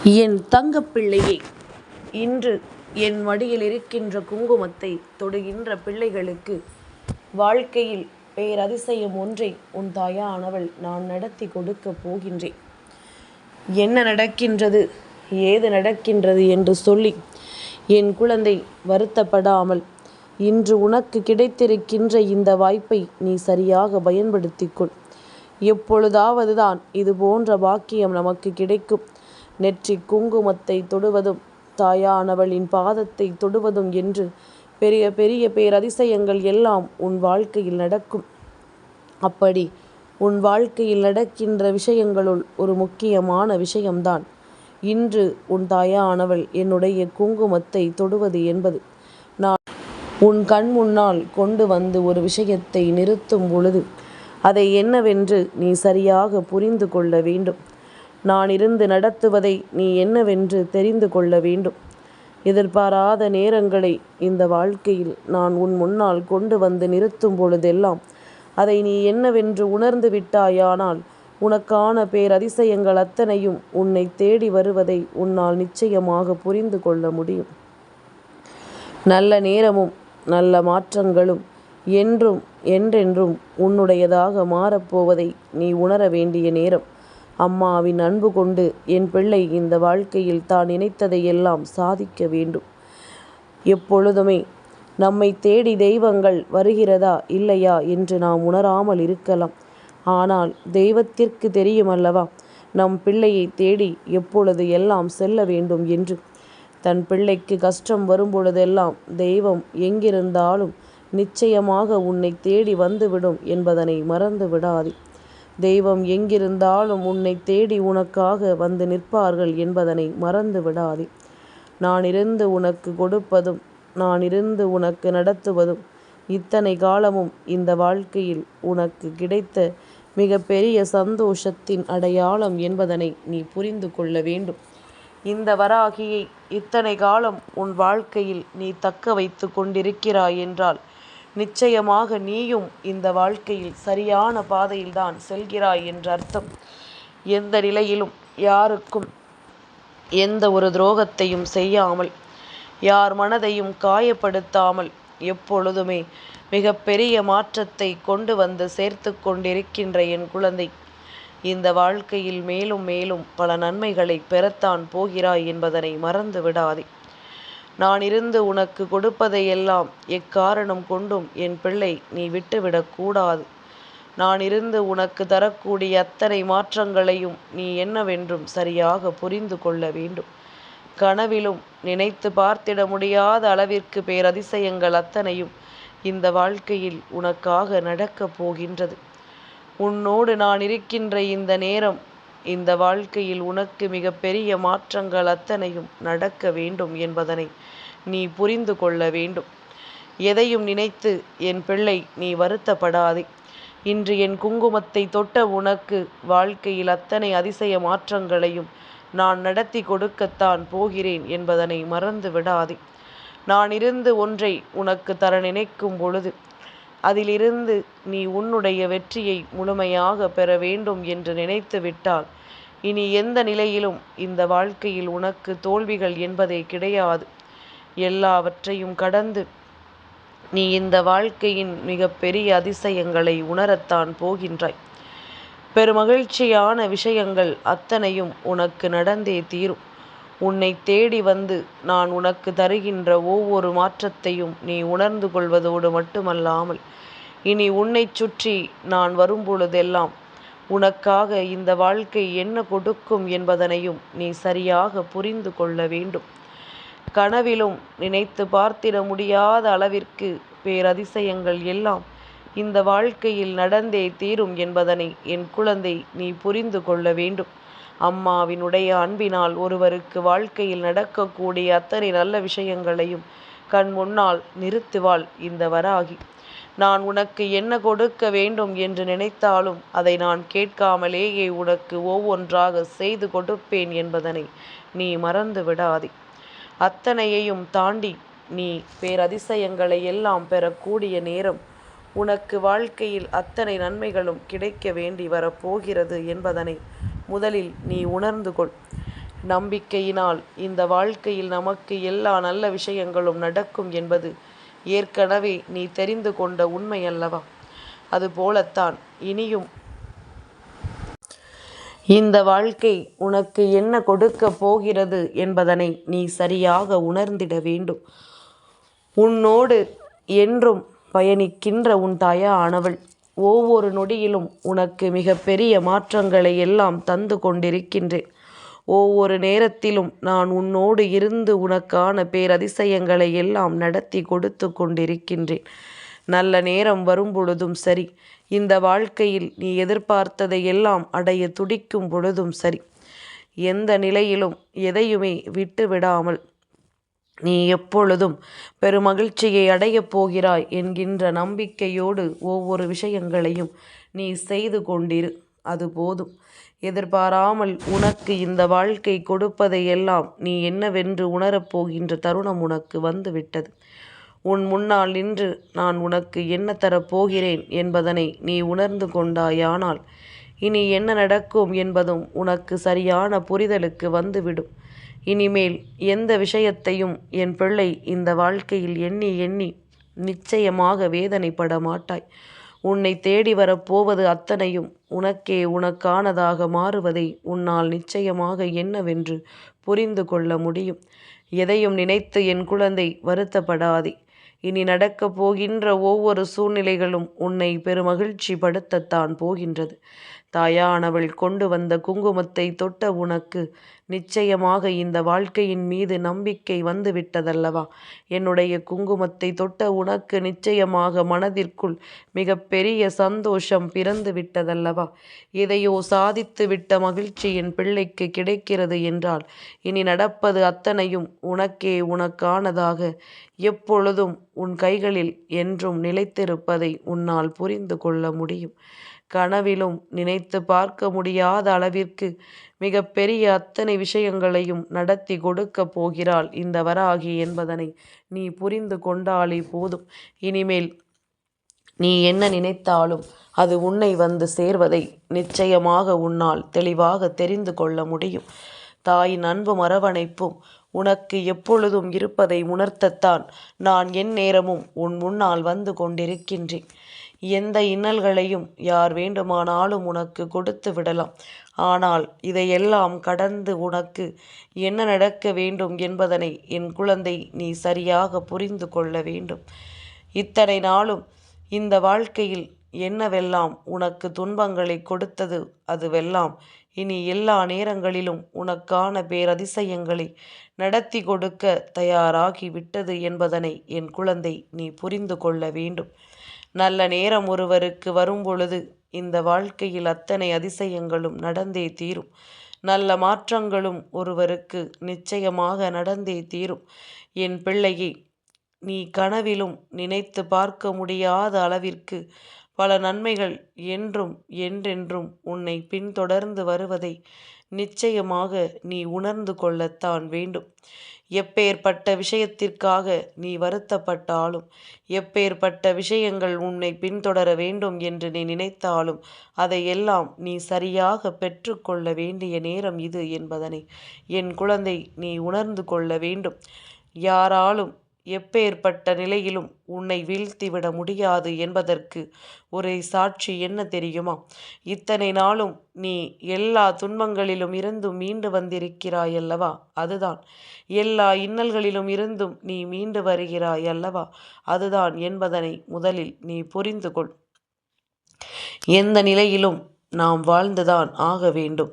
என் தங்கப்பிள்ளையே, இன்று என் மடியில் இருக்கின்ற குங்குமத்தை தொடுகின்ற பிள்ளைகளுக்கு வாழ்க்கையில் பேரதிசயம் ஒன்றை உன் தாயானவள் நான் நடத்தி கொடுக்க போகின்றேன். என்ன நடக்கின்றது, ஏது நடக்கின்றது என்று சொல்லி என் குழந்தை வருத்தப்படாமல் இன்று உனக்கு கிடைத்திருக்கின்ற இந்த வாய்ப்பை நீ சரியாக பயன்படுத்திக்கொள். எப்பொழுதாவது தான் இது போன்ற பாக்கியம் நமக்கு கிடைக்கும். நெற்றி குங்குமத்தை தொடுவதும் தாயானவளின் பாதத்தை தொடுவதும் என்று பெரிய பெரிய பேரதிசயங்கள் எல்லாம் உன் வாழ்க்கையில் நடக்கும். அப்படி உன் வாழ்க்கையில் நடக்கின்ற விஷயங்களுள் ஒரு முக்கியமான விஷயம்தான் இன்று உன் தாயானவள் என்னுடைய குங்குமத்தை தொடுவது என்பது. நான் உன் கண் முன்னால் கொண்டு வந்து ஒரு விஷயத்தை நிறுத்தும் பொழுது அதை என்னவென்று நீ சரியாக புரிந்து கொள்ள வேண்டும். நான் இருந்து நடத்துவதை நீ என்னவென்று தெரிந்து கொள்ள வேண்டும். எதிர்பாராத நேரங்களை இந்த வாழ்க்கையில் நான் உன் முன்னால் கொண்டு வந்து நிறுத்தும் பொழுதெல்லாம் அதை நீ என்னவென்று உணர்ந்து விட்டாயானால் உனக்கான பேரதிசயங்கள் அத்தனையும் உன்னை தேடி வருவதை உன்னால் நிச்சயமாக புரிந்து கொள்ள முடியும். நல்ல நேரமும் நல்ல மாற்றங்களும் என்றென்றும் உன்னுடையதாக மாறப்போவதை நீ உணர வேண்டிய நேரம். அம்மாவின் அன்பு கொண்டு என் பிள்ளை இந்த வாழ்க்கையில் தான் நினைத்ததையெல்லாம் சாதிக்க வேண்டும். எப்பொழுதுமே நம்மை தேடி தெய்வங்கள் வருகிறதா இல்லையா என்று நாம் உணராமல் இருக்கலாம். ஆனால் தெய்வத்திற்கு தெரியும் அல்லவா நம் பிள்ளையை தேடி எப்பொழுது எல்லாம் செல்ல வேண்டும் என்று. தன் பிள்ளைக்கு கஷ்டம் வரும்பொழுதெல்லாம் தெய்வம் எங்கிருந்தாலும் நிச்சயமாக உன்னை தேடி வந்துவிடும் என்பதனை மறந்து விடாதே. தெய்வம் எங்கிருந்தாலும் உன்னை தேடி உனக்காக வந்து நிற்பார்கள் என்பதனை மறந்து விடாதே. நான் இருந்து உனக்கு கொடுப்பதும் நான் இருந்து உனக்கு நடத்துவதும் இத்தனை காலமும் இந்த வாழ்க்கையில் உனக்கு கிடைத்த மிக பெரிய சந்தோஷத்தின் அடையாளம் என்பதனை நீ புரிந்து கொள்ள வேண்டும். இந்த வராகியை இத்தனை காலம் உன் வாழ்க்கையில் நீ தக்க வைத்து கொண்டிருக்கிறாய் என்றால் நிச்சயமாக நீயும் இந்த வாழ்க்கையில் சரியான பாதையில்தான் செல்கிறாய் என்ற அர்த்தம். எந்த நிலையிலும் யாருக்கும் எந்த ஒரு துரோகத்தையும் செய்யாமல், யார் மனதையும் காயப்படுத்தாமல் எப்பொழுதுமே மிக பெரிய மாற்றத்தை கொண்டு வந்து சேர்த்து கொண்டிருக்கின்ற என் குழந்தை, இந்த வாழ்க்கையில் மேலும் மேலும் பல நன்மைகளை பெறத்தான் போகிறாய் என்பதனை மறந்து விடாதே. நான் இருந்து உனக்கு கொடுப்பதையெல்லாம் எக்காரணம் கொண்டும் என் பிள்ளை நீ விட்டுவிடக்கூடாது. நான் இருந்து உனக்கு தரக்கூடிய அத்தனை மாற்றங்களையும் நீ என்னவென்றும் சரியாக புரிந்து கொள்ள வேண்டும். கனவிலும் நினைத்து பார்த்திட முடியாத அளவிற்கு பேரதிசயங்கள் அத்தனையும் இந்த வாழ்க்கையில் உனக்காக நடக்கப் போகின்றது. உன்னோடு நான் இருக்கின்ற இந்த நேரம் இந்த வாழ்க்கையில் உனக்கு மிக பெரிய மாற்றங்கள் அத்தனையும் நடக்க வேண்டும் என்பதனை நீ புரிந்து கொள்ள வேண்டும். எதையும் நினைத்து என் பிள்ளை நீ வருத்தப்படாதே. இன்று என் குங்குமத்தை தொட்ட உனக்கு வாழ்க்கையில் அத்தனை அதிசய மாற்றங்களையும் நான் நடத்தி கொடுக்கத்தான் போகிறேன் என்பதனை மறந்து விடாதே. நான் இருந்து ஒன்றை உனக்கு தர நினைக்கும் பொழுது அதிலிருந்து நீ உன்னுடைய வெற்றியை முழுமையாக பெற வேண்டும் என்று நினைத்து விட்டால் இனி எந்த நிலையிலும் இந்த வாழ்க்கையில் உனக்கு தோல்விகள் என்பதே கிடையாது. எல்லாவற்றையும் கடந்து நீ இந்த வாழ்க்கையின் மிக பெரிய அதிசயங்களை உணரத்தான் போகின்றாய். பெருமகிழ்ச்சியான விஷயங்கள் அத்தனையும் உனக்கு நடந்தே தீரும். உன்னை தேடி வந்து நான் உனக்கு தருகின்ற ஒவ்வொரு மாற்றத்தையும் நீ உணர்ந்து கொள்வதோடு மட்டுமல்லாமல் இனி உன்னை சுற்றி நான் வரும்பொழுதெல்லாம் உனக்காக இந்த வாழ்க்கை என்ன கொடுக்கும் என்பதனையும் நீ சரியாக புரிந்து கொள்ள வேண்டும். கனவிலும் நினைத்து பார்த்திட முடியாத அளவிற்கு பேரதிசயங்கள் எல்லாம் இந்த வாழ்க்கையில் நடந்தே தீரும் என்பதனை என் குழந்தை நீ புரிந்து கொள்ள வேண்டும். அம்மாவினுடைய அன்பினால் ஒருவருக்கு வாழ்க்கையில் நடக்கக்கூடிய அத்தனை நல்ல விஷயங்களையும் கண் முன்னால் நிறுத்துவாள் இந்த வராகி. நான் உனக்கு என்ன கொடுக்க வேண்டும் என்று நினைத்தாலும் அதை நான் கேட்காமலேயே உனக்கு ஒவ்வொன்றாக செய்து கொடுப்பேன் என்பதனை நீ மறந்து விடாதே. அத்தனையையும் தாண்டி நீ பேரதிசயங்களை எல்லாம் பெறக்கூடிய நேரம் உனக்கு வாழ்க்கையில் அத்தனை நன்மைகளும் கிடைக்க வேண்டி வரப்போகிறது என்பதனை முதலில் நீ உணர்ந்து கொள். நம்பிக்கையினால் இந்த வாழ்க்கையில் நமக்கு எல்லா நல்ல விஷயங்களும் நடக்கும் என்பது ஏற்கனவே நீ தெரிந்து கொண்ட உண்மை அல்லவா? அதுபோலத்தான் இனியும் இந்த வாழ்க்கை உனக்கு என்ன கொடுக்கப் போகிறது என்பதனை நீ சரியாக உணர்ந்திட வேண்டும். உன்னோடு என்றும் பயணிக்கின்ற உன் தாயானவள் ஒவ்வொரு நொடியிலும் உனக்கு மிகப்பெரிய மாற்றங்களை எல்லாம் தந்து கொண்டிருக்கின்றேன். ஒவ்வொரு நேரத்திலும் நான் உன்னோடு இருந்து உனக்கான பேரதிசயங்களை எல்லாம் நடத்தி கொடுத்து கொண்டிருக்கின்றேன். நல்ல நேரம் வரும் பொழுதும் சரி, இந்த வாழ்க்கையில் நீ எதிர்பார்த்ததை எல்லாம் அடைய துடிக்கும் பொழுதும் சரி, எந்த நிலையிலும் எதையுமே விட்டு விடாமல் நீ எப்பொழுதும் பெருமகிழ்ச்சியை அடையப் போகிறாய் என்கின்ற நம்பிக்கையோடு ஒவ்வொரு விஷயங்களையும் நீ செய்து கொண்டிரு. அது போதும். எதிர்பாராமல் உனக்கு இந்த வாழ்க்கை கொடுப்பதை எல்லாம் நீ என்னவென்று உணரப்போகின்ற தருணம் உனக்கு வந்துவிட்டது. உன் முன்னால் நின்று நான் உனக்கு என்ன தரப்போகிறேன் என்பதனை நீ உணர்ந்து கொண்டாயானால் இனி என்ன நடக்கும் என்பதும் உனக்கு சரியான புரிதலுக்கு வந்துவிடும். இனிமேல் எந்த விஷயத்தையும் என் பிள்ளை இந்த வாழ்க்கையில் எண்ணி எண்ணி நிச்சயமாக வேதனைப்பட மாட்டாய். உன்னை தேடி வரப்போவது அத்தனையும் உனக்கே உனக்கானதாக மாறுவதை உன்னால் நிச்சயமாக என்னவென்று புரிந்து கொள்ள முடியும். எதையும் நினைத்து என் குழந்தை வருத்தப்படாதே. இனி நடக்கப் போகின்ற ஒவ்வொரு சூழ்நிலைகளும் உன்னை பெருமகிழ்ச்சி படுத்தத்தான் போகின்றது. தாயானவள் கொண்டு வந்த குங்குமத்தை தொட்ட உனக்கு நிச்சயமாக இந்த வாழ்க்கையின் மீது நம்பிக்கை வந்துவிட்டதல்லவா? என்னுடைய குங்குமத்தை தொட்ட உனக்கு நிச்சயமாக மனதிற்குள் மிகப்பெரிய சந்தோஷம் பிறந்து விட்டதல்லவா? எதையோ சாதித்து விட்ட மகிழ்ச்சி என் பிள்ளைக்கு கிடைக்கிறது என்றால் இனி நடப்பது அத்தனையும் உனக்கே உனக்கானதாக எப்பொழுதும் உன் கைகளில் என்றும் நிலைத்திருப்பதை உன்னால் புரிந்து கொள்ள முடியும். கனவிலும் நினைத்து பார்க்க முடியாத அளவிற்கு மிகப்பெரிய அத்தனை விஷயங்களையும் நடத்தி கொடுக்க போகிறாள் இந்த வராகி என்பதனை நீ புரிந்து கொண்டாலே போதும். இனிமேல் நீ என்ன நினைத்தாலும் அது உன்னை வந்து சேர்வதை நிச்சயமாக உன்னால் தெளிவாக தெரிந்து கொள்ள முடியும். தாயின் அன்பும் அரவணைப்பும் உனக்கு எப்பொழுதும் இருப்பதை உணர்த்தத்தான் நான் என் நேரமும் உன் முன்னால் வந்து கொண்டிருக்கின்றேன். எந்த இன்னல்களையும் யார் வேண்டுமானாலும் உனக்கு கொடுத்து விடலாம். ஆனால் இதையெல்லாம் கடந்து உனக்கு என்ன நடக்க வேண்டும் என்பதனை என் குழந்தை நீ சரியாக புரிந்து கொள்ள வேண்டும். இத்தனை நாளும் இந்த வாழ்க்கையில் என்னவெல்லாம் உனக்கு துன்பங்களை கொடுத்தது அதுவெல்லாம் இனி எல்லா நேரங்களிலும் உனக்கான பேரதிசயங்களை நடத்தி கொடுக்க தயாராகி விட்டது என்பதனை என் குழந்தை நீ புரிந்து கொள்ள வேண்டும். நல்ல நேரம் ஒருவருக்கு வரும்பொழுது இந்த வாழ்க்கையில் அத்தனை அதிசயங்களும் நடந்தே தீரும். நல்ல மாற்றங்களும் ஒருவருக்கு நிச்சயமாக நடந்தே தீரும். என் பிள்ளையே, நீ கனவிலும் நினைத்து பார்க்க முடியாத அளவிற்கு பல நன்மைகள் என்றும் என்றென்றும் உன்னை பின்தொடர்ந்து வருவதை நிச்சயமாக நீ உணர்ந்து கொள்ளத்தான் வேண்டும். எப்பேற்பட்ட விஷயத்திற்காக நீ வருத்தப்பட்டாலும், எப்பேற்பட்ட விஷயங்கள் உன்னை பின்தொடர வேண்டும் என்று நீ நினைத்தாலும் அதையெல்லாம் நீ சரியாக பெற்றுக்கொள்ள வேண்டிய நேரம் இது என்பதனை என் குழந்தை நீ உணர்ந்து கொள்ள வேண்டும். யாராலும் எப்பேற்பட்ட நிலையிலும் உன்னை வீழ்த்திவிட முடியாது என்பதற்கு ஒரே சாட்சி என்ன தெரியுமா? இத்தனை நாளும் நீ எல்லா துன்பங்களிலும் இருந்தும் மீண்டு வந்திருக்கிறாய் அல்லவா? அதுதான். எல்லா இன்னல்களிலும் இருந்தும் நீ மீண்டு வருகிறாய் அல்லவா? அதுதான் என்பதனை முதலில் நீ புரிந்து கொள். எந்த நிலையிலும் நாம் வாழ்ந்துதான் ஆக வேண்டும்.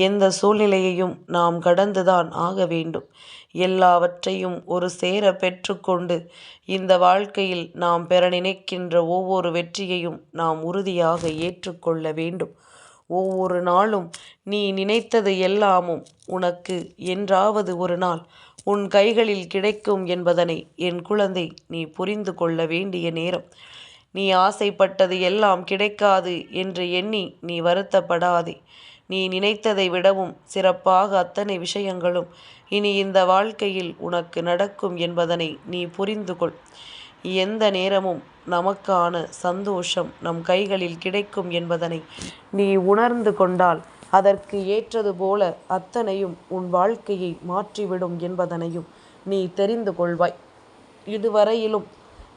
எந்த சூழ்நிலையையும் நாம் கடந்துதான் ஆக வேண்டும். எல்லாவற்றையும் ஒரு சேர பெற்றுக்கொண்டு இந்த வாழ்க்கையில் நாம் பெற நினைக்கின்ற ஒவ்வொரு வெற்றியையும் நாம் உறுதியாக ஏற்றுக்கொள்ள வேண்டும். ஒவ்வொரு நாளும் நீ நினைத்தது எல்லாமும் உனக்கு என்றாவது ஒரு நாள் உன் கைகளில் கிடைக்கும் என்பதனை என் குழந்தை நீ புரிந்து கொள்ள வேண்டிய நேரம். நீ ஆசைப்பட்டது எல்லாம் கிடைக்காது என்று எண்ணி நீ வருத்தப்படாதே. நீ நினைத்ததை விடவும் சிறப்பாக அத்தனை விஷயங்களும் இனி இந்த வாழ்க்கையில் உனக்கு நடக்கும் என்பதனை நீ புரிந்து கொள். எந்த நேரமும் நமக்கான சந்தோஷம் நம் கைகளில் கிடைக்கும் என்பதனை நீ உணர்ந்து கொண்டால் அதற்கு ஏற்றது போல அத்தனையும் உன் வாழ்க்கையை மாற்றிவிடும் என்பதனையும் நீ தெரிந்து கொள்வாய். இதுவரையிலும்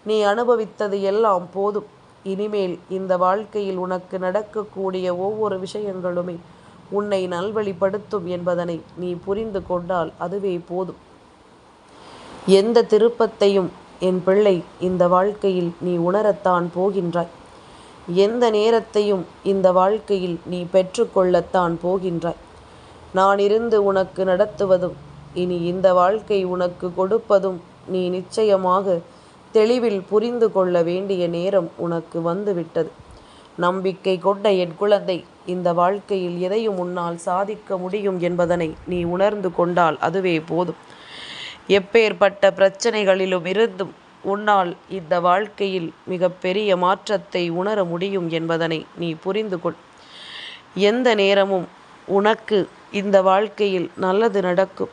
நீ அனுபவித்தது எல்லாம் போதும். இனிமேல் இந்த வாழ்க்கையில் உனக்கு நடக்கக்கூடிய ஒவ்வொரு விஷயங்களுமே உன்னை நல்வழிப்படுத்தும் என்பதனை நீ புரிந்து கொண்டால் அதுவே போதும். எந்த திருப்பத்தையும் என் பிள்ளை இந்த வாழ்க்கையில் நீ உணரத்தான் போகின்றாய். எந்த நேரத்தையும் இந்த வாழ்க்கையில் நீ பெற்றுக்கொள்ளத்தான் போகின்றாய். நான் இருந்து உனக்கு நடத்துவதும் இனி இந்த வாழ்க்கை உனக்கு கொடுப்பதும் நீ நிச்சயமாக தெளிவில் புரிந்து கொள்ள வேண்டிய நேரம் உனக்கு வந்துவிட்டது. நம்பிக்கை கொண்ட என் குழந்தை, இந்த வாழ்க்கையில் எதையும் உன்னால் சாதிக்க முடியும் என்பதனை நீ உணர்ந்து கொண்டால் அதுவே போதும். எப்பேற்பட்ட பிரச்சனைகளிலும் இருந்தும் உன்னால் இந்த வாழ்க்கையில் மிகப்பெரிய மாற்றத்தை உணர முடியும் என்பதனை நீ புரிந்து கொள். எந்த நேரமும் உனக்கு இந்த வாழ்க்கையில் நல்லது நடக்கும்.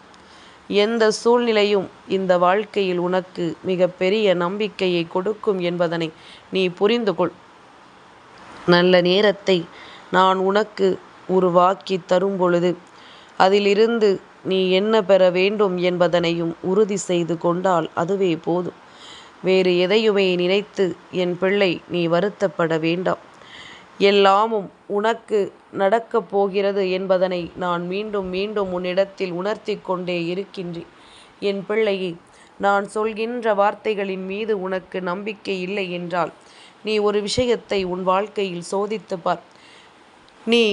எந்த சூழ்நிலையும் இந்த வாழ்க்கையில் உனக்கு மிகப்பெரிய நம்பிக்கையை கொடுக்கும் என்பதனை நீ புரிந்து கொள். நல்ல நேரத்தை நான் உனக்கு உருவாக்கி தரும் பொழுது அதிலிருந்து நீ என்ன பெற வேண்டும் என்பதனையும் உறுதி செய்து கொண்டால் அதுவே போதும். வேறு எதையுமே நினைத்து என் பிள்ளை நீ வருத்தப்பட வேண்டாம். எல்லாமும் உனக்கு நடக்கப் போகிறது என்பதனை நான் மீண்டும் மீண்டும் உன்னிடத்தில் உணர்த்தி கொண்டே இருக்கின்றேன். என் பிள்ளையே, நான் சொல்கின்ற வார்த்தைகளின் மீது உனக்கு நம்பிக்கை இல்லை என்றால் நீ ஒரு விஷயத்தை உன் வாழ்க்கையில் சோதித்து பார். நீ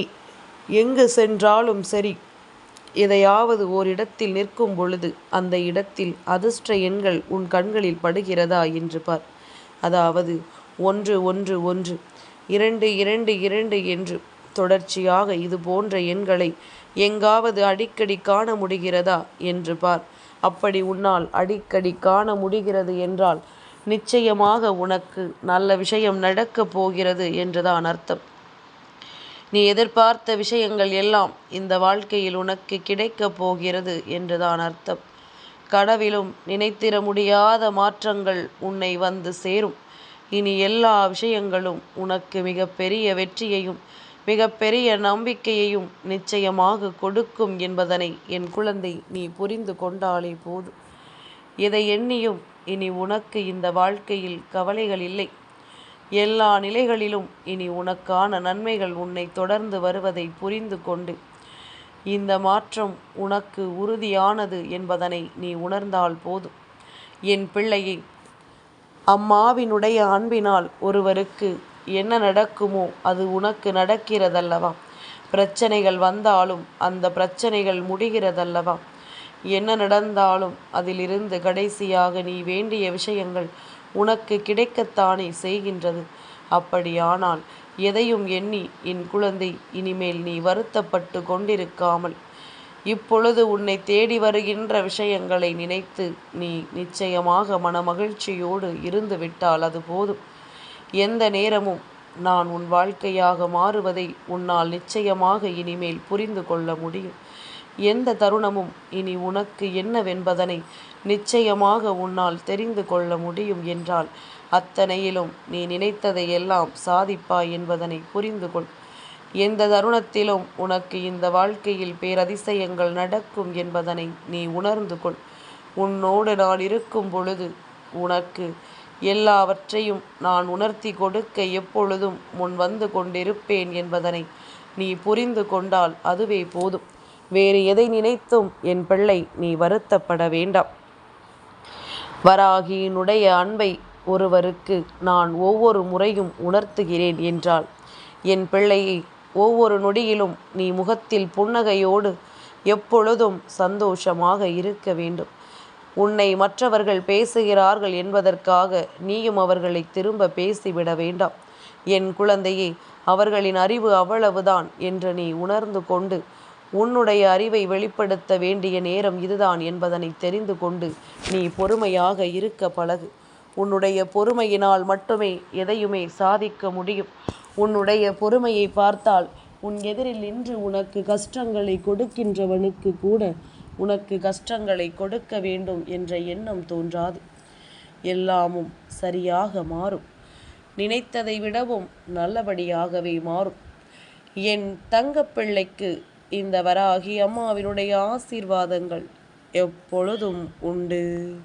எங்கு சென்றாலும் சரி, எதையாவது ஓரிடத்தில் நிற்கும் பொழுது அந்த இடத்தில் அதிர்ஷ்ட எண்கள் உன் கண்களில் படுகிறதா என்று பார். அதாவது 1 1 1, 2 2 2 என்று தொடர்ச்சியாக இது போன்ற எண்களை எங்காவது அடிக்கடி காண முடிகிறதா என்று பார். அப்படி உன்னால் அடிக்கடி காண முடிகிறது என்றால் நிச்சயமாக உனக்கு நல்ல விஷயம் நடக்கப் போகிறது என்றுதான் அர்த்தம். நீ எதிர்பார்த்த விஷயங்கள் எல்லாம் இந்த வாழ்க்கையில் உனக்கு கிடைக்கப் போகிறது என்றுதான் அர்த்தம். கனவிலும் நினைத்திட முடியாத மாற்றங்கள் உன்னை வந்து சேரும். இனி எல்லா விஷயங்களும் உனக்கு மிகப்பெரிய வெற்றியையும் மிகப்பெரிய நம்பிக்கையையும் நிச்சயமாக கொடுக்கும் என்பதனை என் குழந்தை நீ புரிந்து கொண்டாலே போதும். எதை எண்ணியும் இனி உனக்கு இந்த வாழ்க்கையில் கவலைகள் இல்லை. எல்லா நிலைகளிலும் இனி உனக்கான நன்மைகள் உன்னை தொடர்ந்து வருவதை புரிந்து கொண்டு இந்த மாற்றம் உனக்கு உறுதியானது என்பதனை நீ உணர்ந்தால் போதும். என் பிள்ளையை, அம்மாவினுடைய அன்பினால் ஒருவருக்கு என்ன நடக்குமோ அது உனக்கு நடக்கிறதல்லவா? பிரச்சனைகள் வந்தாலும் அந்த பிரச்சனைகள் முடிகிறதல்லவா? என்ன நடந்தாலும் அதிலிருந்து கடைசியாக நீ வேண்டிய விஷயங்கள் உனக்கு கிடைக்கத்தானே செய்கின்றது. அப்படியானால் எதையும் எண்ணி என் குழந்தை இனிமேல் நீ வருத்தப்பட்டு கொண்டிருக்காமல் இப்பொழுது உன்னை தேடி வருகின்ற விஷயங்களை நினைத்து நீ நிச்சயமாக மனமகிழ்ச்சியோடு இருந்து விட்டால் அது போதும். எந்த நேரமும் நான் உன் வாழ்க்கையாக மாறுவதை உன்னால் நிச்சயமாக இனிமேல் புரிந்து கொள்ள முடியும். எந்த தருணமும் இனி உனக்கு என்னவென்பதனை நிச்சயமாக உன்னால் தெரிந்து கொள்ள முடியும் என்றால் அத்தனையிலும் நீ நினைத்ததை எல்லாம் சாதிப்பாய் என்பதனை புரிந்து கொள். எந்த தருணத்திலும் உனக்கு இந்த வாழ்க்கையில் பேரதிசயங்கள் நடக்கும் என்பதனை நீ உணர்ந்து கொள். உன்னோடு நான் இருக்கும் பொழுது உனக்கு எல்லாவற்றையும் நான் உணர்த்தி கொடுக்க எப்பொழுதும் முன் வந்து கொண்டிருப்பேன் என்பதனை நீ புரிந்து கொண்டால் அதுவே போதும். வேறு எதை நினைத்தும் என் பிள்ளை நீ வருத்தப்பட வேண்டாம். வராகியினுடைய அன்பை ஒருவருக்கு நான் ஒவ்வொரு முறையும் உணர்த்துகிறேன் என்றால் என் பிள்ளையை ஒவ்வொரு நொடியிலும் நீ முகத்தில் புன்னகையோடு எப்பொழுதும் சந்தோஷமாக இருக்க வேண்டும். உன்னை மற்றவர்கள் பேசுகிறார்கள் என்பதற்காக நீயும் அவர்களை திரும்ப பேசிவிட வேண்டாம். என் குழந்தையே, அவர்களின் அறிவு அவ்வளவுதான் என்று நீ உணர்ந்து கொண்டு உன்னுடைய அறிவை வெளிப்படுத்த வேண்டிய நேரம் இதுதான் என்பதனை தெரிந்து கொண்டு நீ பொறுமையாக இருக்க பழகு. உன்னுடைய பொறுமையினால் மட்டுமே எதையுமே சாதிக்க முடியும். உன்னுடைய பொறுமையை பார்த்தால் உன் எதிரில் நின்று உனக்கு கஷ்டங்களை கொடுக்கின்றவனுக்கு கூட உனக்கு கஷ்டங்களை கொடுக்க வேண்டும் என்ற எண்ணம் தோன்றாது. எல்லாமும் சரியாக மாறும். நினைத்ததை விடவும் நல்லபடியாகவே மாறும். என் தங்கப்பிள்ளைக்கு இந்த வராகி அம்மாவினுடைய ஆசீர்வாதங்கள் எப்பொழுதும் உண்டு.